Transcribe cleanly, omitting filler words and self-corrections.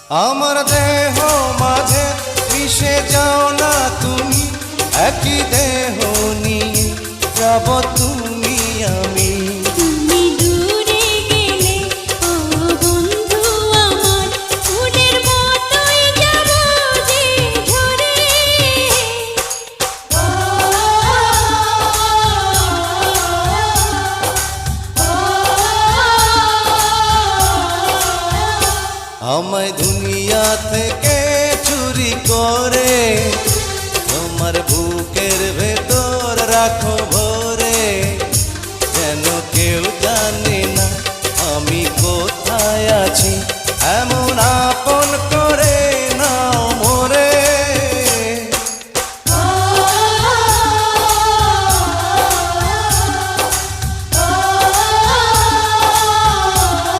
আমার দেহ মাঝে মিশে যাও না তুমি, একই দেহ নিয়ে যাব তুমি আমি। তুমি দূরে গেলে ও বন্ধু আমার, ফুলের মতোই যাব যে ঝরে। আমায় দুনিয়া থেকে চুরি করে তোমার বুকের ভেতর রাখো ভরে, যেন কেউ জানে না আমি কোথায় আছি।